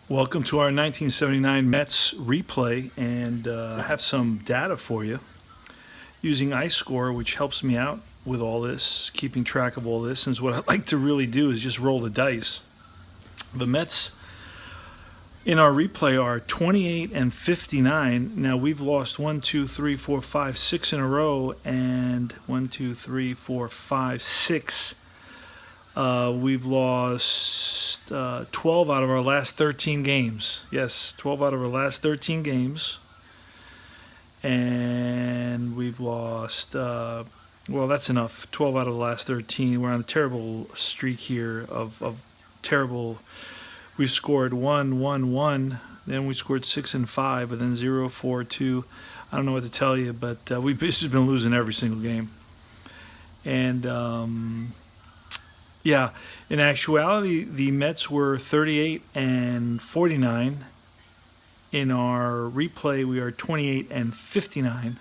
Welcome to our 1979 Mets replay, and I have some data for you using iScore, which helps me out with all this, keeping track of all this. And what I like to really do is just roll the dice. The Mets in our replay are 28 and 59. Now we've lost 1, 2, 3, 4, 5, 6 in a row, and 1, 2, 3, 4, 5, 6. We've lost 12 out of our last 13 games. Yes, 12 out of our last 13 games. And we've lost, well, that's enough. 12 out of the last 13. We're on a terrible streak here of terrible. We've scored 1, 1, 1. Then we scored 6 and 5, but then 0, 4, 2. I don't know what to tell you, but we've just been losing every single game. And, yeah, in actuality, the Mets were 38 and 49. In our replay, we are 28 and 59.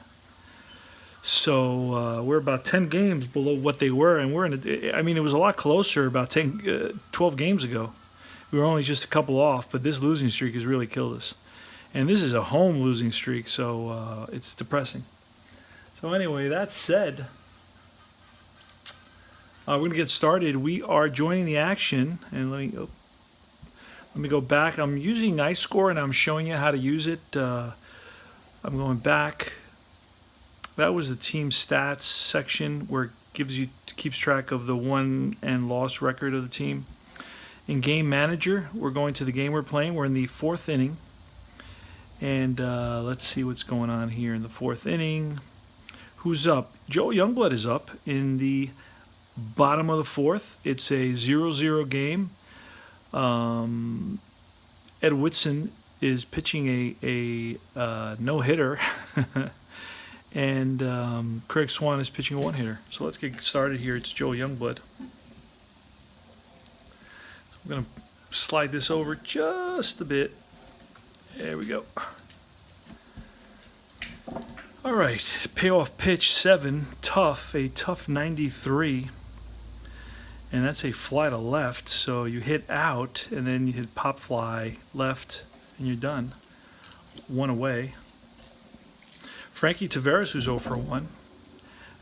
So we're about 10 games below what they were, and it was a lot closer about 12 games ago. We were only just a couple off, but this losing streak has really killed us. And this is a home losing streak, so it's depressing. So anyway, that said, we're going to get started. We are joining the action, and let me go back. I'm using iScore, and I'm showing you how to use it. I'm going back. That was the team stats section where it keeps track of the won and loss record of the team. In Game Manager, we're going to the game we're playing. We're in the 4th inning, and let's see what's going on here in the 4th inning. Who's up? Joe Youngblood is up in the bottom of the 4th. It's a 0-0 game. Ed Whitson is pitching a no-hitter, and Craig Swan is pitching a one-hitter. So let's get started here. It's Joe Youngblood. So I'm going to slide this over just a bit. There we go. All right, payoff pitch 7, a tough 93. And that's a fly to left, so you hit out, and then you hit pop fly left, and you're done. 1 away. Frankie Tavares, who's 0 for 1.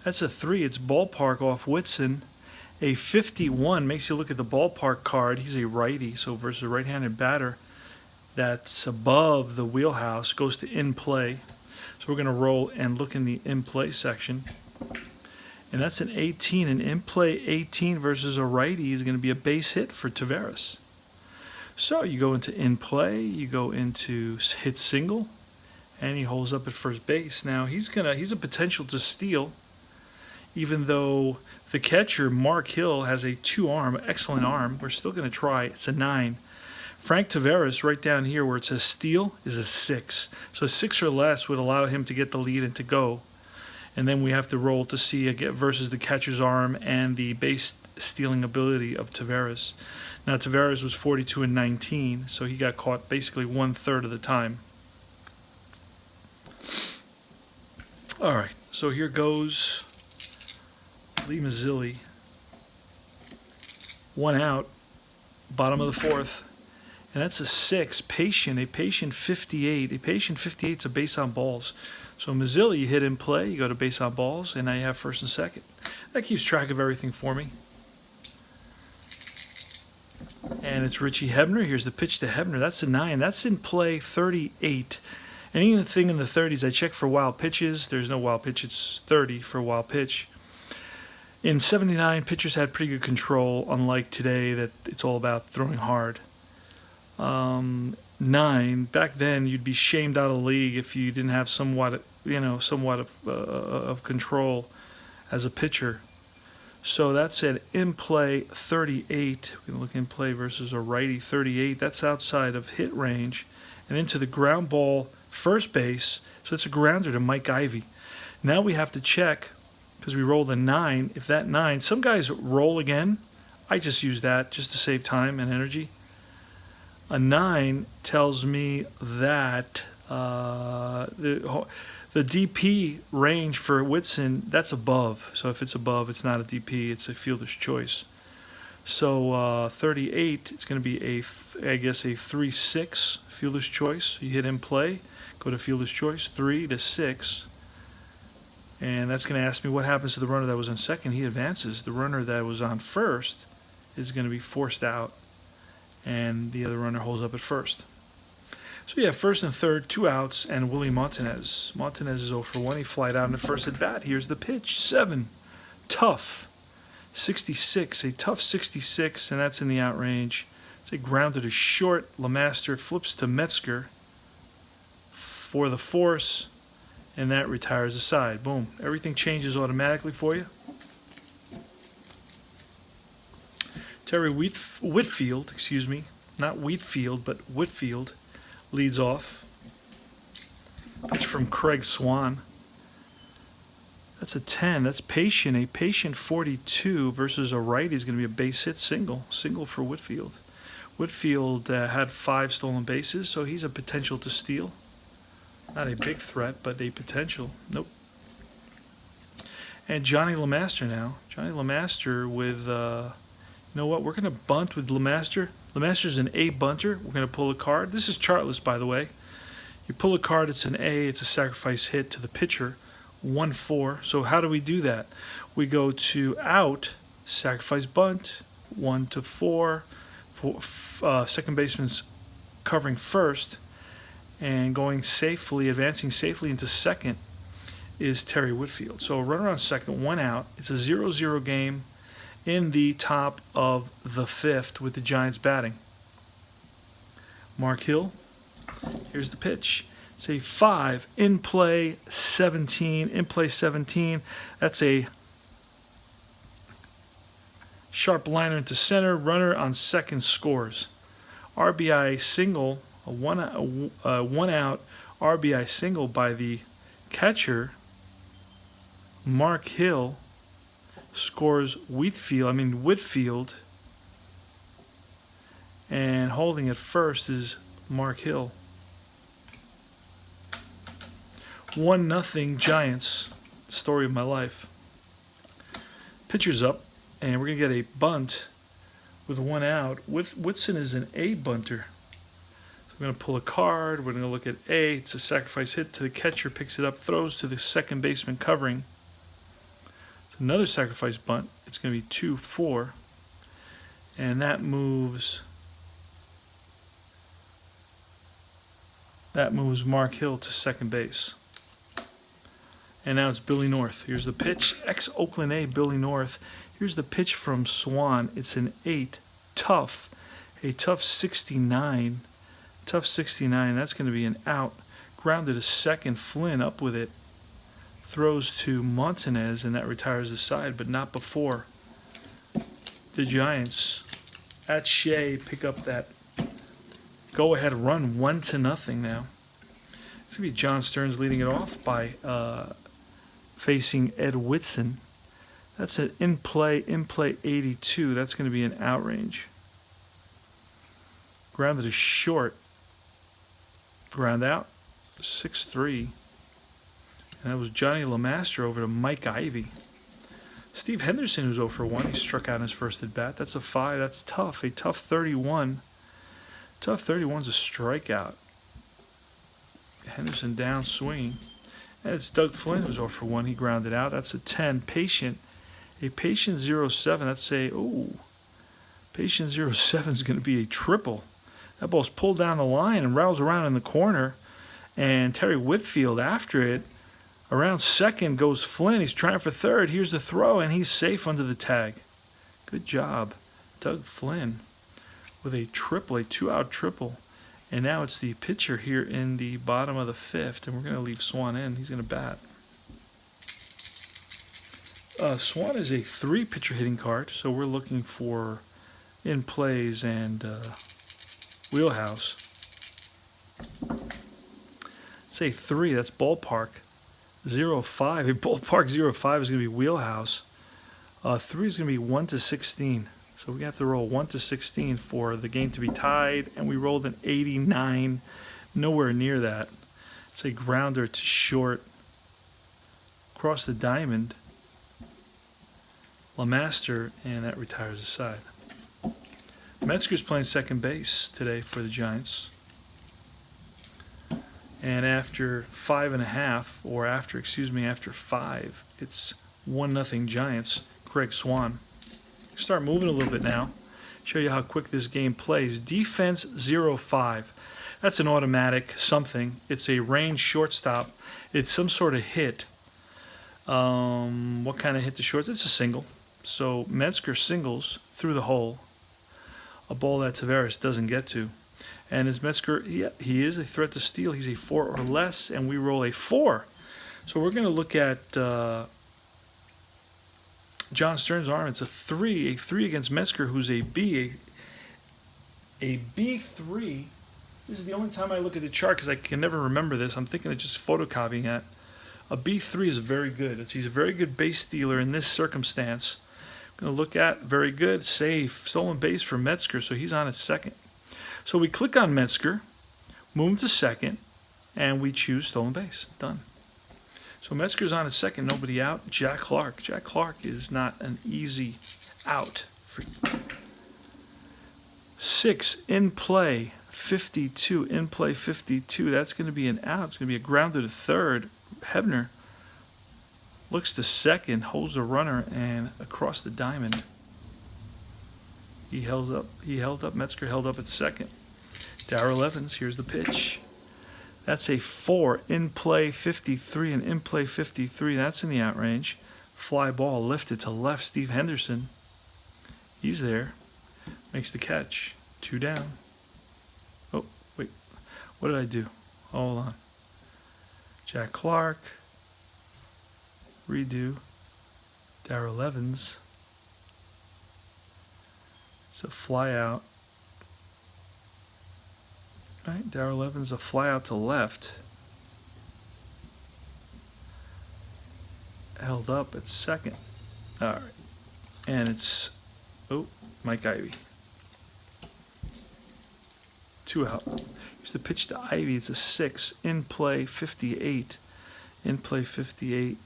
That's a 3. It's ballpark off Whitson. A 51 makes you look at the ballpark card. He's a righty, so versus a right-handed batter that's above the wheelhouse, goes to in play. So we're going to roll and look in the in play section. And that's an 18. An in-play 18 versus a righty is going to be a base hit for Tavares. So you go into in-play, you go into hit single, and he holds up at first base. Now he's a potential to steal, even though the catcher, Mark Hill, has a 2-arm, excellent arm. We're still going to try. It's a 9. Frank Tavares, right down here where it says steal, is a 6. So a 6 or less would allow him to get the lead and to go. And then we have to roll to see again versus the catcher's arm and the base stealing ability of Tavares. Now Tavares was 42 and 19, so he got caught basically 1/3 of the time. All right, so here goes Lee Mazzilli. 1 out, bottom of the 4th. And that's a 6, a patient 58. A patient 58 is a base on balls. So Mazzilli, you hit in play, you go to base on balls, and now you have first and second. That keeps track of everything for me. And it's Richie Hebner. Here's the pitch to Hebner. That's a 9. That's in play 38. Anything in the 30s, I check for wild pitches. There's no wild pitch. It's 30 for a wild pitch. In 79, pitchers had pretty good control, unlike today that it's all about throwing hard. 9, back then you'd be shamed out of the league if you didn't have somewhat of control as a pitcher. So that's an in-play 38. We can look in play versus a righty 38. That's outside of hit range and into the ground ball first base. So it's a grounder to Mike Ivey. Now we have to check, because we rolled a 9. If that 9, some guys roll again. I just use that just to save time and energy. A 9 tells me that the DP range for Whitson, that's above. So if it's above, it's not a DP, it's a fielder's choice. So 38, it's going to be I guess a 3-6 fielder's choice. You hit in play, go to fielder's choice, 3 to 6. And that's going to ask me what happens to the runner that was on second. He advances. The runner that was on first is going to be forced out, and the other runner holds up at first. So yeah, first and third, 2 outs, and Willie Martinez. Martinez is 0 for 1. He flied out in the first at bat. Here's the pitch. 7. Tough. 66. A tough 66, and that's in the out range. It's a grounder to short. LeMaster flips to Metzger for the force, and that retires the side. Boom. Everything changes automatically for you. Terry Whitfield, excuse me, not Wheatfield, but Whitfield, leads off. Pitch from Craig Swan. That's a 10. That's patient. A patient 42 versus a righty is going to be a base hit single. Single for Whitfield. Whitfield had 5 stolen bases, so he's a potential to steal. Not a big threat, but a potential. Nope. And Johnny LeMaster now. Johnny LeMaster with, you know what? We're going to bunt with LeMaster. LeMaster's an A bunter. We're going to pull a card. This is chartless, by the way. You pull a card, it's an A. It's a sacrifice hit to the pitcher. 1-4. So how do we do that? We go to out, sacrifice bunt, 1 to 4. Second baseman's covering first, and going safely, advancing safely into second is Terry Whitfield. So a runner on second, 1 out. It's a 0-0 game in the top of the 5th with the Giants batting. Mark Hill, here's the pitch. It's a 5, in play 17, in play 17. That's a sharp liner into center. Runner on second scores. RBI single, a one out RBI single by the catcher. Mark Hill scores Whitfield. And holding at first is Mark Hill. 1-0 Giants. Story of my life. Pitcher's up, and we're going to get a bunt with 1 out. Whitson is an A bunter. So we're going to pull a card. We're going to look at A. It's a sacrifice hit to the catcher. Picks it up, throws to the second baseman covering. It's another sacrifice bunt. It's going to be 2-4. And that moves Mark Hill to second base. And now it's Billy North. Here's the pitch. Ex-Oakland A, Billy North. Here's the pitch from Swan. It's an 8. Tough. A tough 69. Tough 69. That's going to be an out. Grounded to second. Flynn up with it. Throws to Martinez, and that retires the side, but not before the Giants at Shea pick up that go-ahead run, 1-0 now. It's going to be John Stearns leading it off by facing Ed Whitson. That's an in-play 82. That's going to be an out range. Grounded to short. Ground out, 6-3. And that was Johnny LeMaster over to Mike Ivey. Steve Henderson, who's 0 for 1. He struck out in his first at bat. That's a 5. That's tough. A tough 31. Tough 31's a strikeout. Henderson down swinging. And it's Doug Flynn who's 0 for 1. He grounded out. That's a 10. Patient. A patient 07. That's a, patient 07 is going to be a triple. That ball's pulled down the line and rattles around in the corner. And Terry Whitfield after it. Around second goes Flynn. He's trying for third. Here's the throw, and he's safe under the tag. Good job, Doug Flynn, with a triple, a 2-out triple. And now it's the pitcher here in the bottom of the 5th, and we're going to leave Swan in. He's going to bat. Swan is a 3-pitcher hitting card, so we're looking for in plays and wheelhouse. It's a 3. That's ballpark. 0-5. A ballpark 0-5 is going to be wheelhouse. 3 is going to be 1 to 16. So we have to roll 1 to 16 for the game to be tied, and we rolled an 89. Nowhere near that. It's a grounder to short. Across the diamond. LeMaster, and that retires the side. Metzger's playing second base today for the Giants. And after 5.5, or after 5, it's 1-0 Giants. Craig Swan. Start moving a little bit now. Show you how quick this game plays. Defense 0-5. That's an automatic something. It's a range shortstop. It's some sort of hit. What kind of hit to shorts? It's a single. So Metzger singles through the hole. A ball that Taveras doesn't get to. And as Metzger, he is a threat to steal. He's a 4 or less, and we roll a 4. So we're going to look at John Stern's arm. It's a 3 against Metzger, who's a B. A B3. This is the only time I look at the chart because I can never remember this. I'm thinking of just photocopying it. A B3 is very good. He's a very good base stealer in this circumstance. Going to look at very good, safe, stolen base for Metzger, so he's on at second. So we click on Metzger, move him to second, and we choose stolen base. Done. So Metzger's on at second, nobody out. Jack Clark. Jack Clark is not an easy out. 6 in play, 52. In play, 52. That's going to be an out. It's going to be a grounded to third. Hebner looks to second, holds the runner, and across the diamond. He held up. Metzger held up at second. Darrell Evans, here's the pitch. That's a 4. In play 53 and in play 53. That's in the out range. Fly ball lifted to left. Steve Henderson. He's there. Makes the catch. 2 down. Oh, wait. What did I do? Hold on. Jack Clark. Redo. Darrell Evans. It's a fly out. Right, Darrell Evans, a fly out to left. Held up at second. All right. And it's, Mike Ivy. 2 out. Here's the pitch to Ivy. It's a 6. In play 58. In play 58.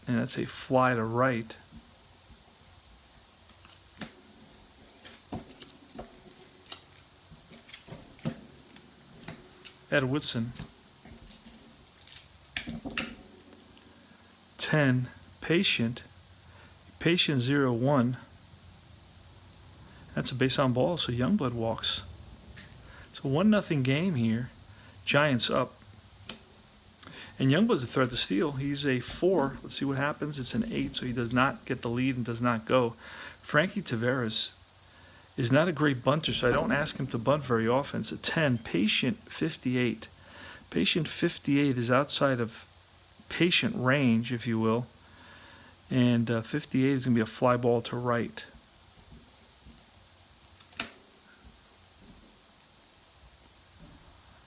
And that's a fly to right. Ed Woodson. 10. Patient 0-1. That's a base on ball, so Youngblood walks. So 1-0 game here. Giants up. And Youngblood's a threat to steal. He's a 4. Let's see what happens. It's an 8, so he does not get the lead and does not go. Frankie Taveras is not a great bunter, so I don't ask him to bunt very often. It's a 10. Patient 58. Patient 58 is outside of patient range, if you will. And 58 is going to be a fly ball to right.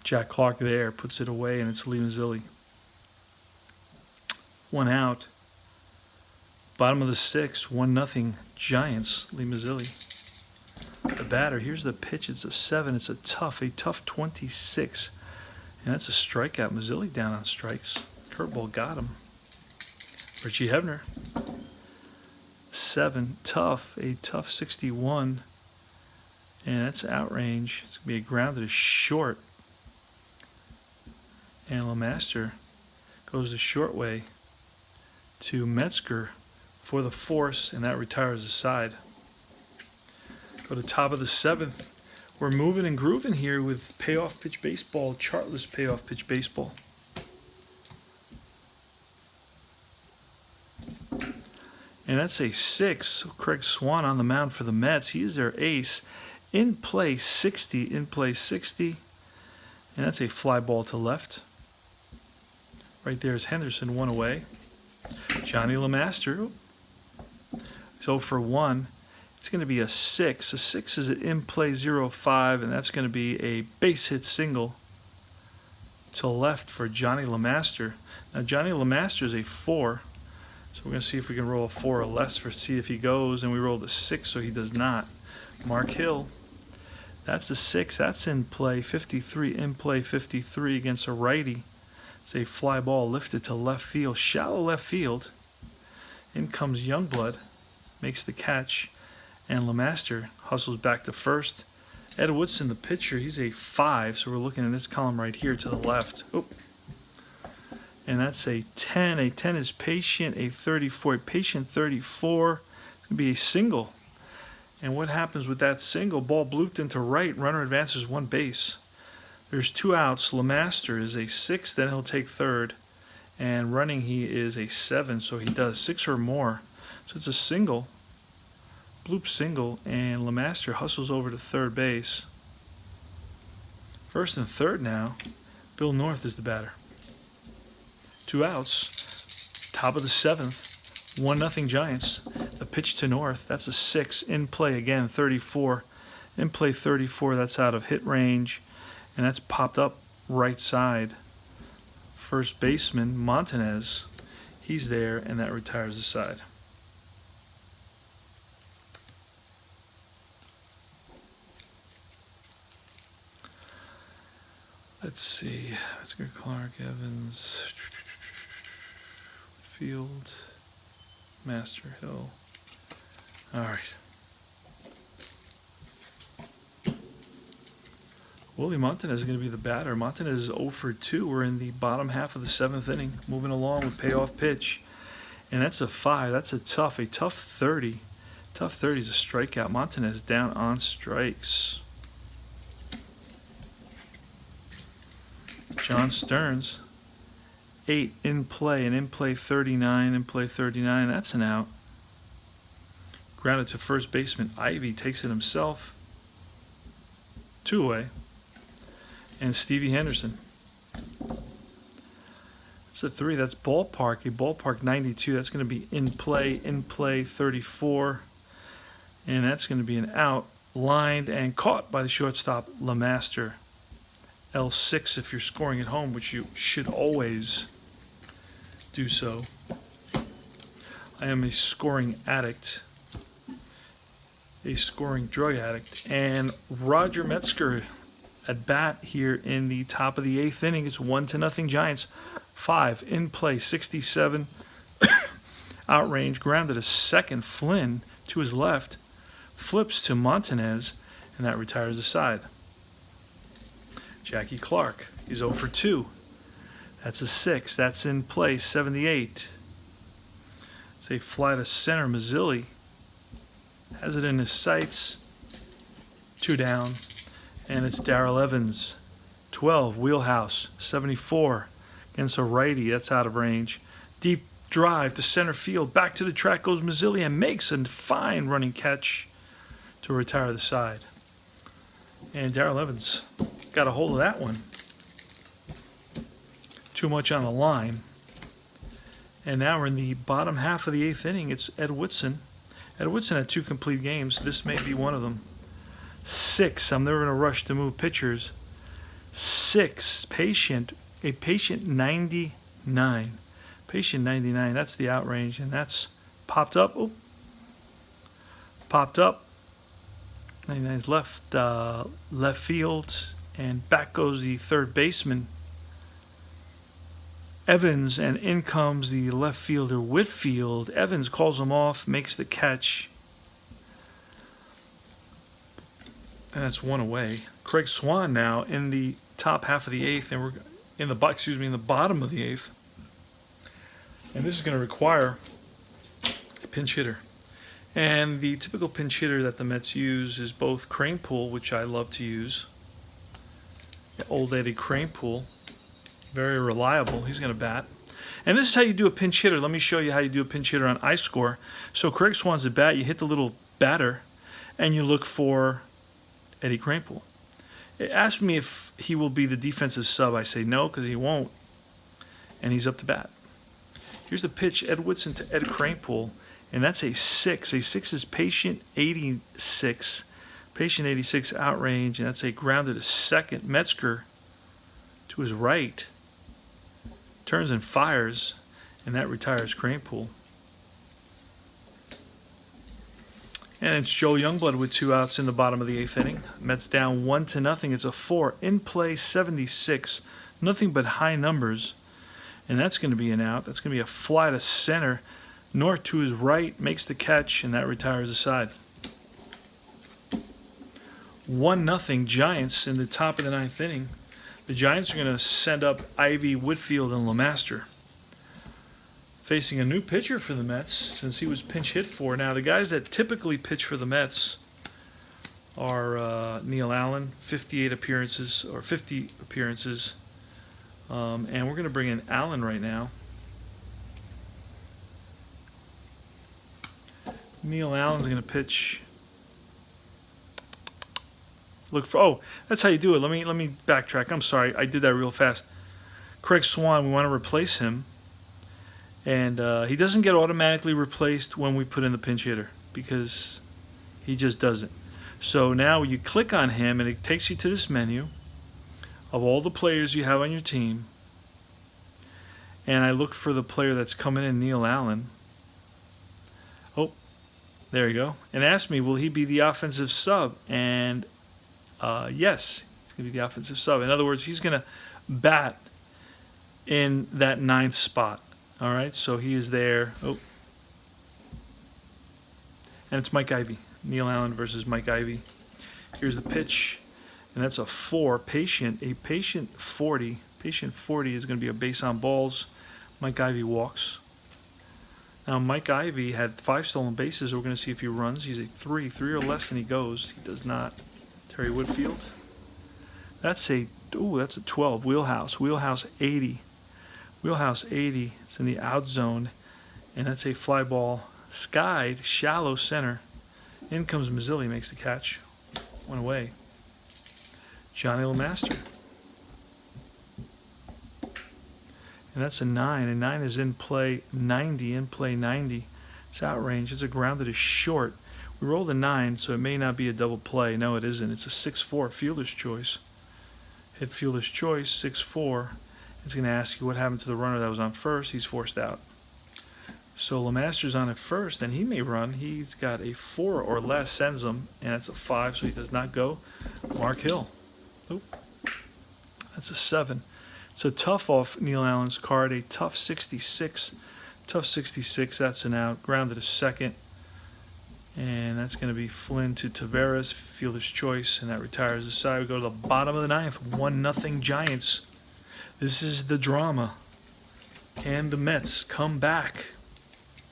Jack Clark there puts it away, and it's Lee Mazzilli. 1 out. Bottom of the 6th, 1-0 Giants. Lee Mazzilli. The batter, here's the pitch. It's a 7. It's a tough 26. And that's a strikeout. Mazzilli down on strikes. Curveball got him. Richie Hebner. 7. Tough. A tough 61. And that's outrange. It's going to be a ground that is short. And LeMaster goes the short way to Metzger for the force, and that retires the side. Go to top of the 7th. We're moving and grooving here with payoff pitch baseball, chartless payoff pitch baseball. And that's a 6. So Craig Swan on the mound for the Mets. He is their ace. In play 60. In play 60. And that's a fly ball to left. Right there is Henderson, 1 away. Johnny LeMaster. He's 0 for 1. It's going to be a 6. A 6 is an in-play 0-5, and that's going to be a base hit single to left for Johnny LeMaster. Now, Johnny LeMaster is a 4, so we're going to see if we can roll a 4 or less for see if he goes, and we rolled a 6, so he does not. Mark Hill, that's the 6. That's in play 53. In play 53 against a righty. It's a fly ball lifted to left field, shallow left field. In comes Youngblood, makes the catch. and LeMaster hustles back to first. Ed Woodson, the pitcher, he's a 5, so we're looking at this column right here to the left. Oop. And that's a 10. A 10 is patient. A 34, a patient 34. It's going to be a single. And what happens with that single? Ball blooped into right. Runner advances 1 base. There's 2 outs. LeMaster is a 6. Then he'll take third. And running, he is a 7. So he does 6 or more. So it's a single. Bloop single. And LeMaster hustles over to third base. First and third now. Bill North is the batter. 2 outs. Top of the 7th. 1-0 Giants. The pitch to North. That's a 6. In play again, 34. In play 34. That's out of hit range. And that's popped up right side. First baseman, Montanez. He's there, and that retires the side. Let's see. Let's go Clark, Evans, Field, Master Hill. All right. Willie Montanez is going to be the batter. Montanez is 0 for 2. We're in the bottom half of the 7th inning, moving along with payoff pitch. And that's a 5. That's a tough 30. Tough 30 is a strikeout. Montanez down on strikes. John Stearns, 8 in play, and in play 39, in play 39, that's an out. Grounded to first baseman, Ivy takes it himself. 2 away. And Stevie Henderson. That's a 3, that's ballpark, a ballpark 92, that's going to be in play 34. And that's going to be an out, lined and caught by the shortstop, LeMaster. L6 if you're scoring at home, which you should always do so. I am a scoring addict, a scoring drug addict, and Roger Metzger at bat here in the top of the 8th inning. It's 1-0 Giants. 5 in play, 67. Outrange, grounded a second. Flynn to his left, flips to Montanez, and that retires the side. Jackie Clark, he's 0 for 2. That's a 6. That's in play, 78. It's a fly to center. Mazzilli has it in his sights. 2 down. And it's Darrell Evans, 12. Wheelhouse, 74. Against a righty, that's out of range. Deep drive to center field. Back to the track goes Mazzilli and makes a fine running catch to retire the side. And Darrell Evans got a hold of that one. Too much on the line. And now we're in the bottom half of the 8th inning. It's Ed Woodson. Ed Woodson had 2 complete games. This may be one of them. 6. I'm never in a rush to move pitchers. 6. A patient 99. Patient 99. That's the outrange, and that's popped up. Oh, popped up. 99 is left field. And back goes the third baseman, Evans, and in comes the left fielder, Whitfield. Evans calls him off, makes the catch. And that's 1 away. Craig Swan now in the top half of the 8th, and we're in the bottom of the 8th. And this is going to require a pinch hitter. And the typical pinch hitter that the Mets use is both Kranepool, which I love to use. Old Eddie Kranepool, very reliable. He's going to bat. And this is how you do a pinch hitter. Let me show you how you do a pinch hitter on iScore. So Craig Swan's at bat. You hit the little batter, and you look for Eddie Kranepool. It asked me if he will be the defensive sub. I say no, because he won't. And he's up to bat. Here's the pitch, Ed Woodson to Ed Kranepool, and that's a 6. A 6 is patient 86. Patient 86 outrange, and that's a grounded to second. Metzger to his right turns and fires, and that retires Kranepool. And it's Joe Youngblood with 2 outs in the bottom of the 8th inning. Mets down 1-0. It's a 4. In play 76. Nothing but high numbers, and that's going to be an out. That's going to be a fly to center. North to his right makes the catch, and that retires the side. 1-0 Giants in the top of the ninth inning. The Giants are going to send up Ivy, Whitfield, and LeMaster. Facing a new pitcher for the Mets since he was pinch hit for. Now, the guys that typically pitch for the Mets are Neil Allen, 58 appearances, or 50 appearances. And we're going to bring in Allen right now. Neil Allen's going to pitch. Look for. Oh, that's how you do it. Let me backtrack. I'm sorry, I did that real fast. Craig Swan, we want to replace him, and he doesn't get automatically replaced when we put in the pinch hitter because he just doesn't. So now you click on him, and it takes you to this menu of all the players you have on your team, and I look for the player that's coming in, Neil Allen. Oh, there you go. And ask me, will he be the offensive sub? And yes, he's going to be the offensive sub. In other words, he's going to bat in that ninth spot. All right, so he is there. Oh, and it's Mike Ivy. Neil Allen versus Mike Ivy. Here's the pitch, and that's a 4. A patient 40. Patient 40 is going to be a base on balls. Mike Ivy walks. Now, Mike Ivy had 5 stolen bases. We're going to see if he runs. He's a 3 or less, and he goes. He does not. Terry Whitfield. That's a 12. Wheelhouse 80. Wheelhouse 80. It's in the out zone, and that's a fly ball. Skied, shallow center. In comes Mazzilli, makes the catch. Went away. Johnny LeMaster. And that's a 9. And 9 is in play 90. In play 90. It's outrange. It's a grounded to short. We rolled a 9, so it may not be a double play. No, it isn't. It's a 6-4 fielder's choice. Hit fielder's choice, 6-4. It's going to ask you what happened to the runner that was on first. He's forced out. So LeMaster's on at first, and he may run. He's got a 4 or less, sends him, and it's a 5, so he does not go. Mark Hill. Oop. That's a 7. So tough off Neil Allen's card, a tough 66. Tough 66, that's an out. Grounded to second. And that's going to be Flynn to Taveras, fielder's choice, and that retires the side. We go to the bottom of the ninth, 1-0 Giants. This is the drama. Can the Mets come back?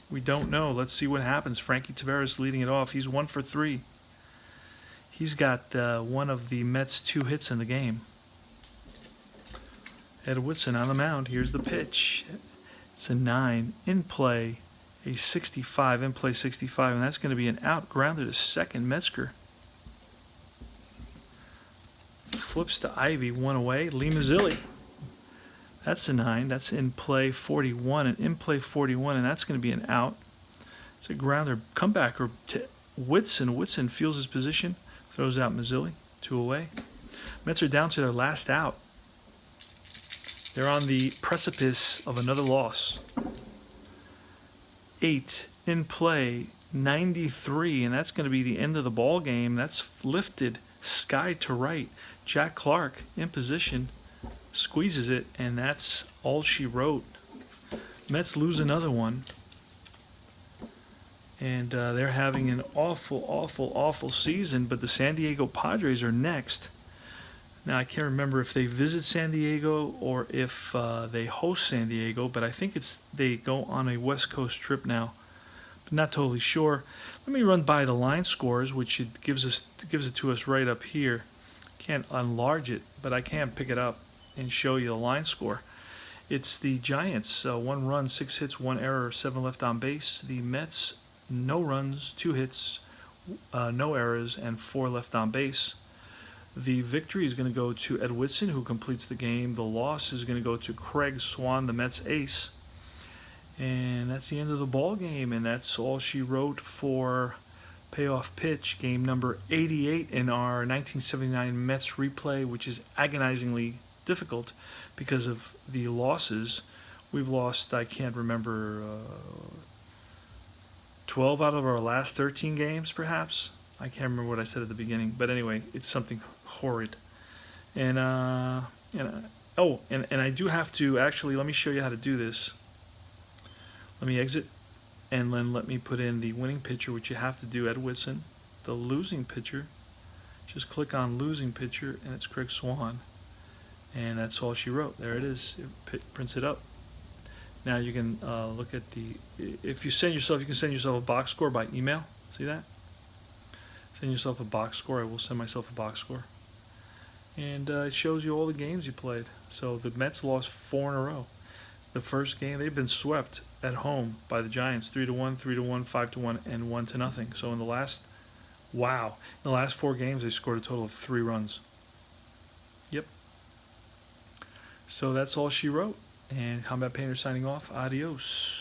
We don't know. Let's see what happens. Frankie Taveras leading it off. He's 1 for 3. He's got one of the Mets' 2 hits in the game. Ed Whitson on the mound. Here's the pitch. It's a 9. In play, a 65. In play 65, and that's going to be an out. Grounded to second. Metzger flips to Ivy. 1 away. Lee Mazzilli. That's a 9. That's in play 41. And in play 41, and that's going to be an out. It's a grounder. Comebacker to Whitson. Whitson feels his position. Throws out Mazzilli. 2 away. Mets are down to their last out. They're on the precipice of another loss. 8 in play, 93, and that's going to be the end of the ball game. That's lifted, sky to right. Jack Clark in position, squeezes it, and that's all she wrote. Mets lose another one, and they're having an awful season, but the San Diego Padres are next. Now, I can't remember if they visit San Diego or if they host San Diego, but I think they go on a West Coast trip now. But not totally sure. Let me run by the line scores, which it gives it to us right up here. Can't enlarge it, but I can pick it up and show you the line score. It's the Giants, 1 run, 6 hits, 1 error, 7 left on base. The Mets, no runs, 2 hits, no errors, and 4 left on base. The victory is going to go to Ed Whitson, who completes the game. The loss is going to go to Craig Swan, the Mets ace. And that's the end of the ball game, and that's all she wrote for Payoff Pitch, game number 88 in our 1979 Mets replay, which is agonizingly difficult because of the losses. We've lost, I can't remember, 12 out of our last 13 games, perhaps. I can't remember what I said at the beginning, but anyway, it's something horrid. And I do have to actually, let me show you how to do this. Let me exit, and then let me put in the winning pitcher, which you have to do, Ed Whitson. The losing pitcher, just click on losing pitcher, and it's Craig Swan. And that's all she wrote. There it is. It prints it up. Now you can look at the. If you send yourself, you can send yourself a box score by email. See that? Send yourself a box score. I will send myself a box score. And it shows you all the games you played. So the Mets lost 4 in a row. The first game, they've been swept at home by the Giants, 3-1, 3-1, 5-1, and 1-0. So in the last 4 games, they scored a total of 3 runs. Yep. So that's all she wrote. And Combat Painter signing off. Adios.